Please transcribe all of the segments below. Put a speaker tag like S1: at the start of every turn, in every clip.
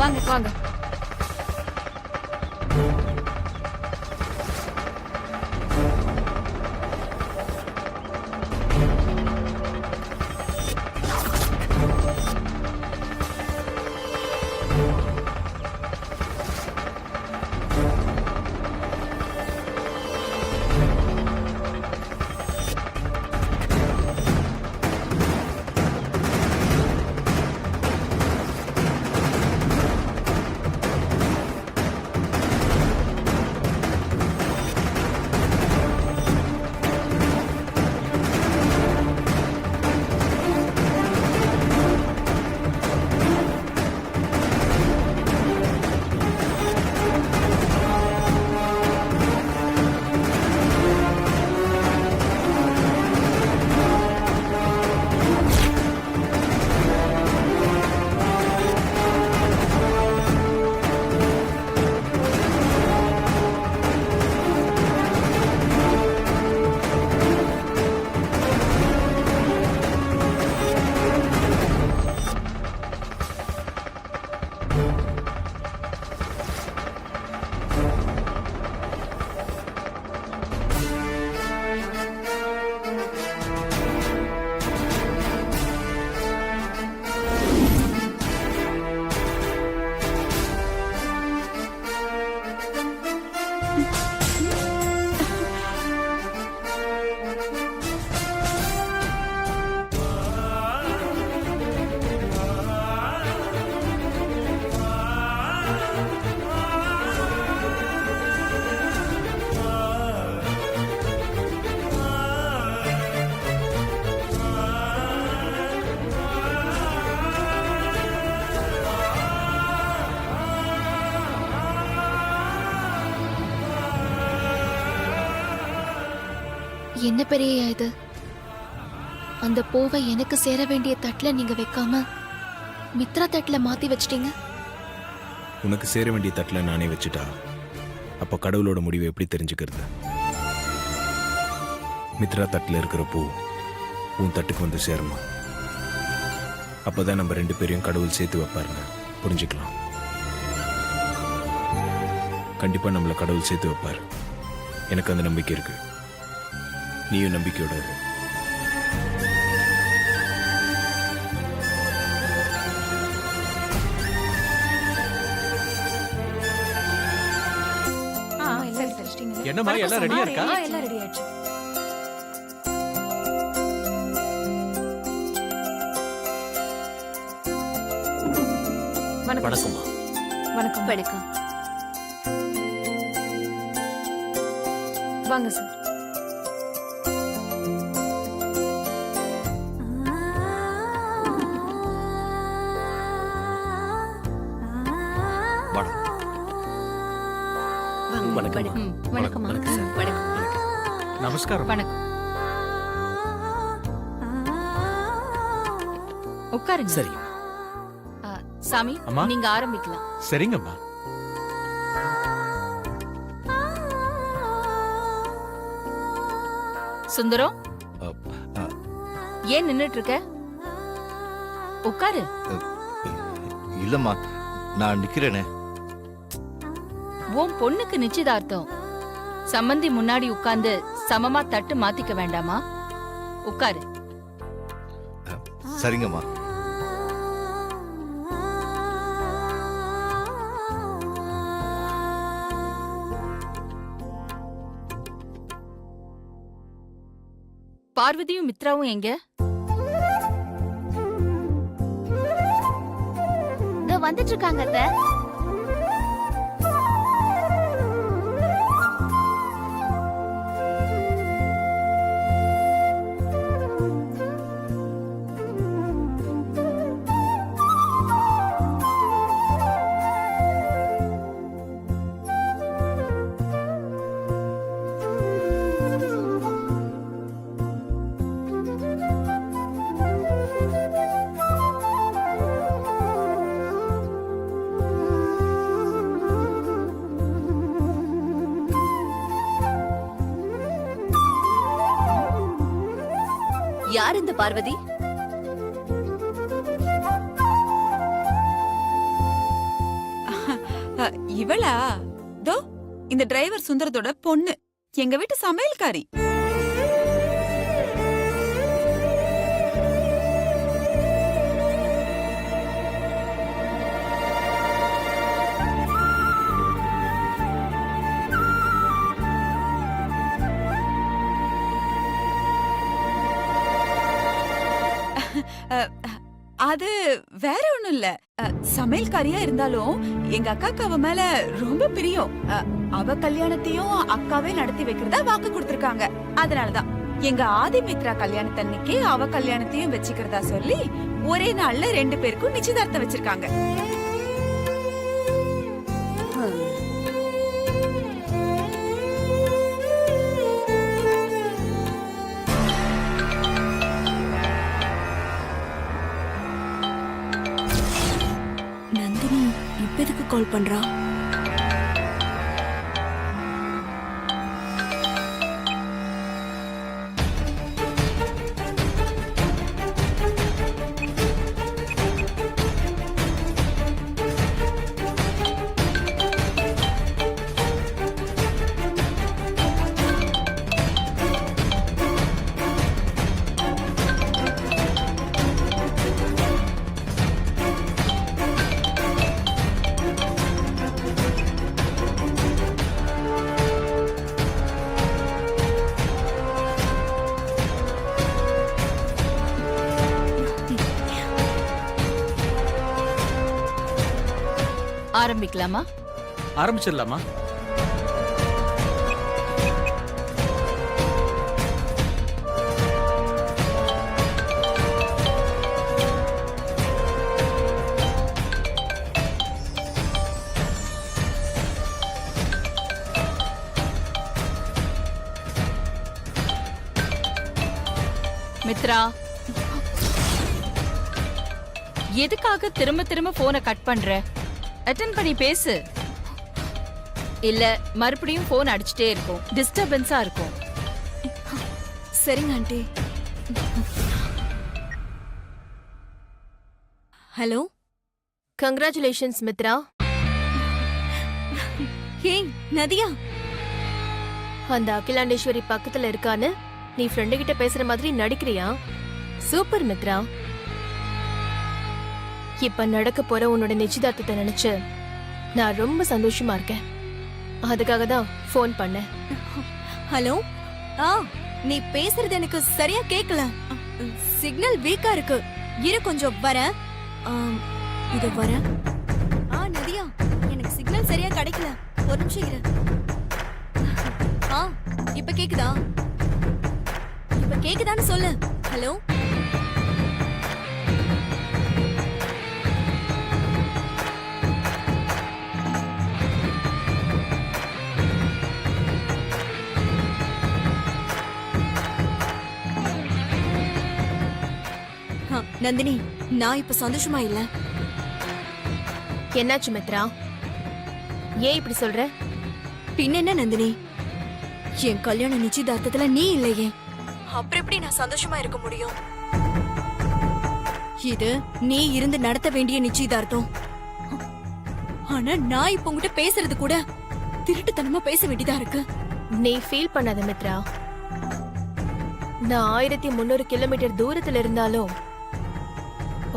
S1: வாங்க வாங்க.
S2: என்ன பெரிய இது? அந்த பூவை எனக்கு சேர வேண்டிய தட்டுல நீங்க வைக்காம மித்ரா தட்டுல மாத்தி வச்சிட்டீங்க.
S3: உனக்கு சேர வேண்டிய தட்டுல நானே வச்சுட்டா அப்போ கடவுளோட முடிவை எப்படி தெரிஞ்சுக்கிறது? மித்ரா தட்டுல இருக்கிற பூ உன் தட்டுக்கு வந்து சேரணும். அப்பதான் நம்ம 2 பேரையும் கடவுள் சேர்த்து வைப்பாருங்க. புரிஞ்சுக்கலாம். கண்டிப்பா நம்மள கடவுள் சேர்த்து வைப்பாரு. எனக்கு அந்த நம்பிக்கை இருக்கு. நீயும் நம்பிக்கையோட இரு.
S4: என்னம்மா எல்லாம் ரெடியா இருக்கா?
S1: எல்லாம் ரெடி ஆயிடுச்சு.
S4: வணக்கம்மா.
S1: வணக்கம். வணக்கம். வாங்க சார்.
S4: வணக்கம். நமஸ்காரம்.
S1: வணக்கம். உட்காருங்க.
S4: சரி.
S1: சாமி,
S4: அம்மா.
S1: நீங்க ஆரம்பிக்கலாம்.
S4: சரிங்கம்மா.
S1: சுந்தரம், ஏன் நின்னுட்டு இருக்க? உட்காரு.
S5: இல்லம்மா, நான் நிக்கிறேனே.
S1: உன் பொண்ணுக்கு நிச்சயதார்த்தம். சம்பந்தி முன்னாடி உட்கார்ந்து சமமா தட்டு மாத்திக்க வேண்டாமா? உட்காரு.
S5: சரிங்கம்மா.
S1: பார்வதியும் மித்ராவும் எங்க?
S2: வந்துட்டு இருக்காங்க அத்தை.
S1: யார் இந்த பார்வதி?
S6: இவளா? தோ இந்த டிரைவர் சுந்தரத்தோட பொண்ணு, எங்க வீட்டு சமையல்காரி. அது வேற ஒண்ணும் இல்ல. சமையல்காரியா இருந்தாலும் எங்க அக்காக்கு அவ மேல ரொம்ப பிரியம். அவ கல்யாணத்தையும் அக்காவே நடத்தி வைக்கிறதா வாக்கு கொடுத்திருக்காங்க. அதனாலதான் எங்க ஆதிமித்ரா கல்யாணத்தன்னைக்கு அவ கல்யாணத்தையும் வச்சுக்கிறதா சொல்லி ஒரே நாள்ல 2 பேருக்கும் நிச்சயதார்த்தம் வச்சிருக்காங்க.
S7: நந்தினி இப்ப எதுக்கு கால் பண்றா?
S1: ஆரம்பிக்கலாமா?
S4: ஆரம்பிச்சிடலாமா?
S1: மித்ரா, எதுக்காக திரும்ப திரும்ப போனை கட் பண்ற? அட்டெண்ட் பண்ணி பேசு. இல்ல மறுபடியும் போன் அடிச்சுட்டே இருக்கும், டிஸ்டர்பன்ஸா இருக்கும்.
S7: சரிங்க aunty. Hello,
S2: congratulations Mithra.
S7: Hey Nadia,
S2: அந்த அகிலாண்டேஸ்வரி பக்கத்துல இருக்கான்னு நீ ஃப்ரெண்டு கிட்ட பேசுற மாதிரி நடிக்கிறியா? சூப்பர் மித்ரா. இப்ப நடக்க போற உன்னோட நிச்சயதார்த்தத்தை நினைச்சு நான் ரொம்ப சந்தோஷமா இருக்கேன். அதுக்காக தான் ஃபோன் பண்ணேன்.
S7: ஹலோ. நீ பேசுறது எனக்கு சரியா கேக்கல. சிக்னல் வீக்கா இருக்கு. இரு கொஞ்சம் வரேன். இது வரேன். நதியா, எனக்கு சிக்னல் சரியா கிடைக்கல. ஒரு நிமிஷம் இரு. இப்ப கேக்குதா? இப்ப கேக்குதான்னு சொல்லு. ஹலோ. நந்தினி, நான் இப்ப சந்தோஷமா இல்ல.
S2: என்னாச்சு மித்ரா? ஏன் இப்படி சொல்ற?
S7: பின்ன என்ன நந்தினி, என் கல்யாண நிச்சயதார்த்தத்துல நீ இல்லையே, அப்புறம் எப்படி நான் சந்தோஷமா இருக்க முடியும்? இது நீ இருந்து நடத்த வேண்டிய நிச்சயதார்த்தம். ஆனா நான் இப்ப உங்ககிட்ட பேசுறது கூட திருட்டுத்தனமா பேச வேண்டியதா இருக்கு.
S2: நீ ஃபீல் பண்ணாத மித்ரா. நான் 1300 கிலோமீட்டர் தூரத்துல இருந்தாலும்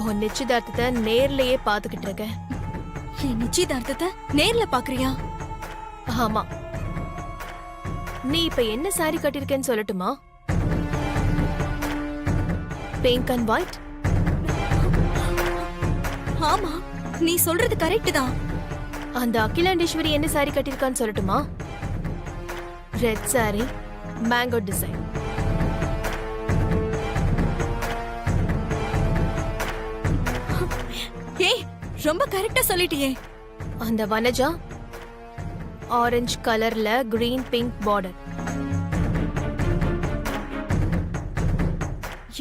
S2: உன் நிச்சயதார்த்தத்தை நேர்லயே பாத்துக்கிட்டு இருக்கேன்.
S7: என் நிச்சயதார்த்தத்தை நேர்ல பாக்குறியா?
S2: ஆமா. நீ இப்ப என்ன சாரி கட்டிருக்கேன்னு சொல்லட்டுமா? Pink and white.
S7: ஆமா, நீ சொல்றது கரெக்ட் தான்.
S2: அந்த அகிலாண்டேஸ்வரி என்ன சாரி கட்டிருக்கான்னு சொல்லட்டுமா? Red sorry, mango design.
S7: ஏய், ரொம்ப கரெக்டா சொல்லிட்டியே.
S2: அந்த வனஜா ஆரஞ்சு கலர்ல கிரீன் பிங்க் பார்டர்.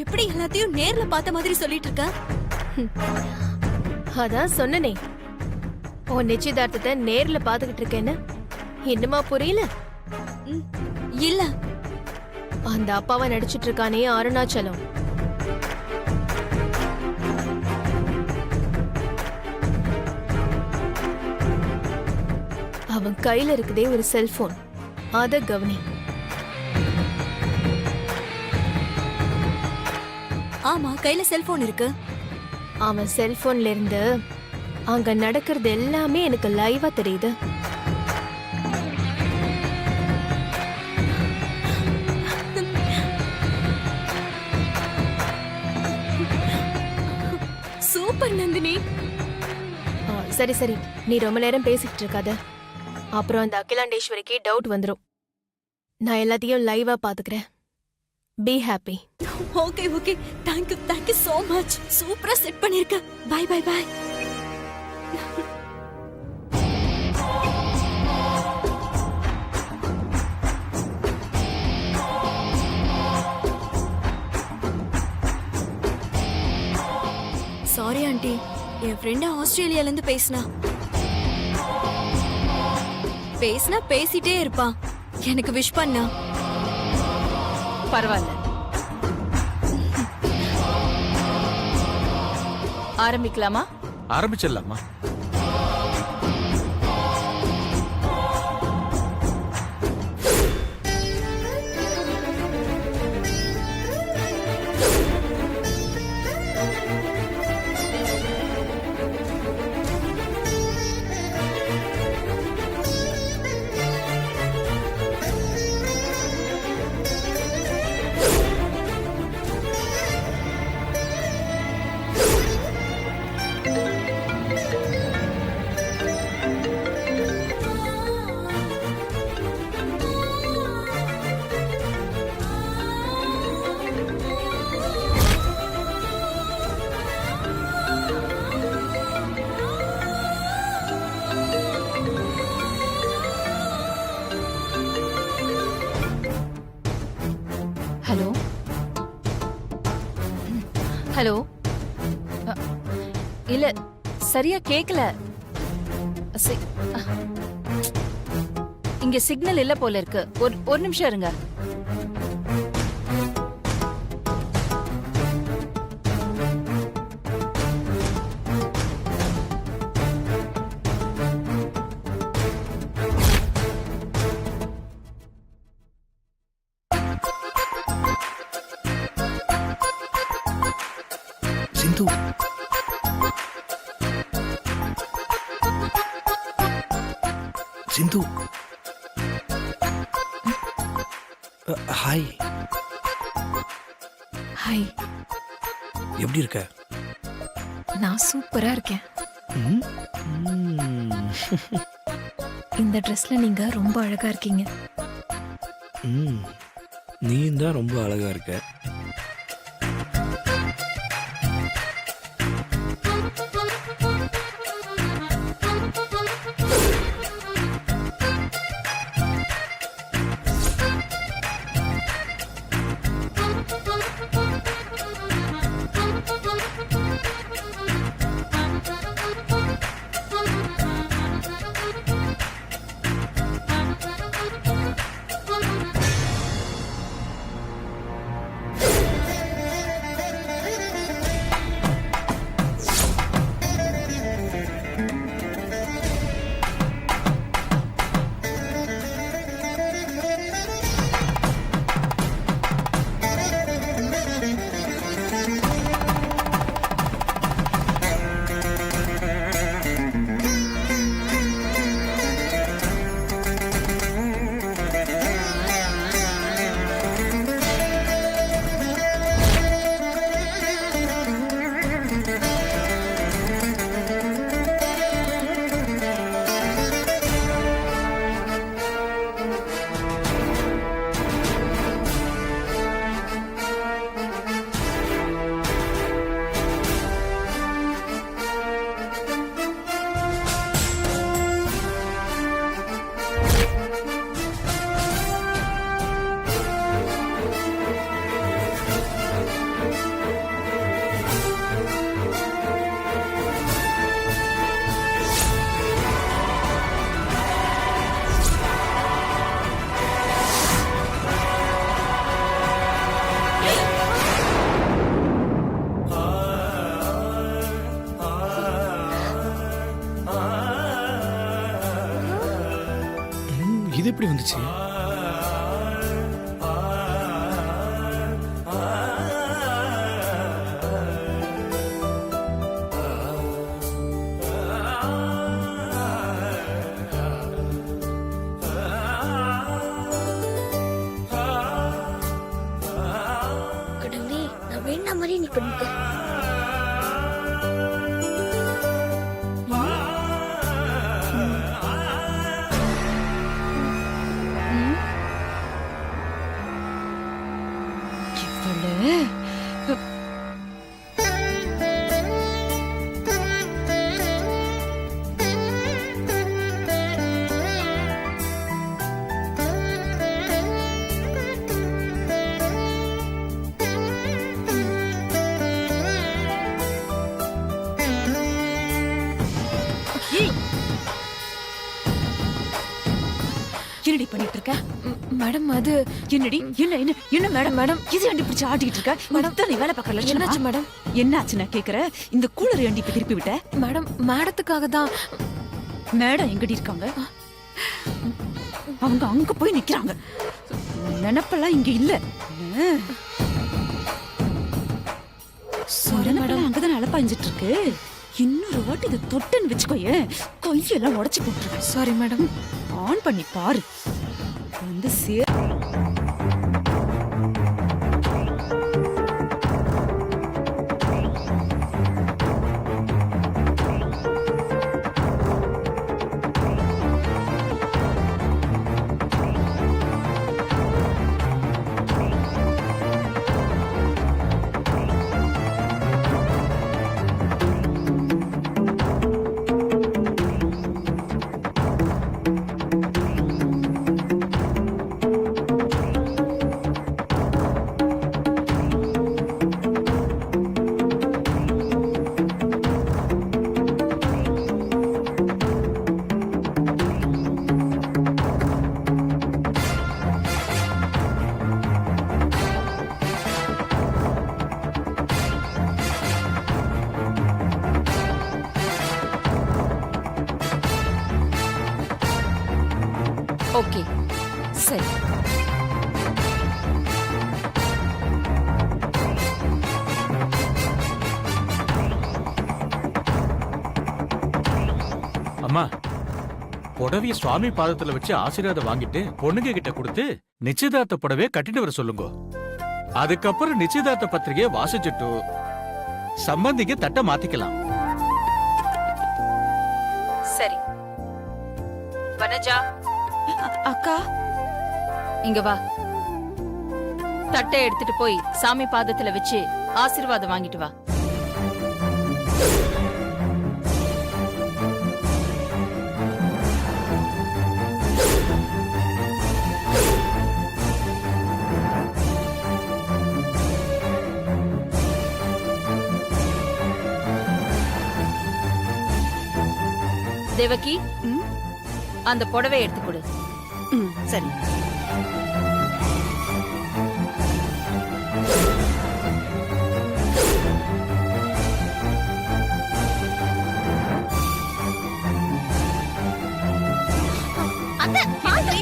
S7: எப்படி எல்லாத்தையும் நேர்ல பார்த்த மாதிரி சொல்லிட்டு இருக்க?
S2: அதான் சொன்னனே, உன் நிச்சயதார்த்தத்தை நேர்ல பாத்துக்கிட்டு இருக்கேன்னு. இன்னுமா புரியல?
S7: இல்ல.
S2: அந்த அப்பாவை நடிச்சிட்டு இருக்கானே அருணாச்சலம், அவன் கையில இருக்குதே ஒரு செல்போன், அத கவனி.
S7: ஆமா, கையில செல்போன் இருக்கு.
S2: அவன் செல்போன்ல இருந்து அங்க நடக்கிறது எல்லாமே எனக்கு லைவா தெரியுது.
S7: சூப்பர் நந்தினி.
S2: சரி சரி, நீ ரொம்ப நேரம் பேசிக்கிட்டு இருக்காத. அப்புறம் அந்த அகிலாண்டேஸ்வரிக்கு டவுட் வந்துரும். நான் எல்லாத்தையும் லைவா பாத்துக்கிறேன். Be happy.
S7: Okay okay, thank you so much. சூப்பரா செட் பண்ணிருக்க. Bye bye bye. Sorry aunty, என் ஃப்ரெண்ட் ஆஸ்திரேலியால இருந்து பேசினா பேசிட்டே இருப்பான். எனக்கு விஷ் பண்ணா.
S1: பரவாயில்ல. ஆரம்பிக்கலாமா?
S4: ஆரம்பிச்சிடலாமா?
S1: Hello hello. இல்ல, சரியா கேக்கல. சி- இங்க சிக்னல் இல்ல போல இருக்கு. ஒரு நிமிஷம் இருங்க.
S3: சிந்து, சிந்து. ஹாய்.
S8: ஹாய்,
S3: எப்படி இருக்க?
S8: நான் சூப்பரா இருக்கேன்.
S3: ம்? ம்.
S8: இந்த ட்ரெஸ்ல நீங்க ரொம்ப அழகா இருக்கீங்க.
S3: ம். நீயும் தான் ரொம்ப அழகா இருக்க. இது எப்படி வந்துச்சு?
S9: கடவுளே, நான் வேணா மாதிரி நீ பண்ணிட்ட.
S6: இவளு என்னடி பண்ணிட்டு இருக்க?
S2: மேடம் அது
S6: என்னடி என்ன மேடம் மேடம் இது ஏன்டி பிடிச்சு ஆட்டிட்டு இருக்க? மேடம் நீ வேலை பார்க்கல
S2: என்னாச்சு மேடம்?
S6: என்னாச்சு நான் கேக்குறேன். இந்த கூலர் ஏன்டி இப்ப திருப்பி விட்ட?
S2: மேடம் மேடத்துக்காக தான்.
S6: மேடம் எங்கடி இருக்காங்க? அவங்க அங்க போய் நிக்கிறாங்க. நினைப்பெல்லாம் இங்க இல்ல. மேடம் அங்கதான் அலப்பாஞ்சிட்டு இருக்கு. இன்னொரு வாட்டி இதை தொட்டுன்னு வச்சுக்கோயேன், கையெல்லாம் உடைச்சு போட்டுருவேன்.
S2: Sorry madam.
S6: ஆன் பண்ணி பாரு. வந்து
S1: ஓகே சரி.
S4: அம்மா, புடவைய சுவாமி பாதத்துல வச்சு ஆசீர்வாதம் வாங்கிட்டு பொண்ணுங்க கிட்ட கொடுத்து நிச்சயதார்த்த புடவைய கட்டிட்டு வர சொல்லுங்க. அதுக்கப்புறம் நிச்சயதார்த்த பத்திரிகையை வாசிச்சுட்டு சம்பந்திக்கு தட்டை மாத்திக்கலாம்.
S1: சரி வனஜா,
S6: அக்கா
S1: இங்க வா. தட்டை எடுத்துட்டு போய் சாமி பாதத்துல வச்சு ஆசீர்வாதம் வாங்கிட்டு வா. தேவகி, அந்த புடவை எடுத்து கொடு.
S6: சரி.
S9: அத்தை, பாத்து.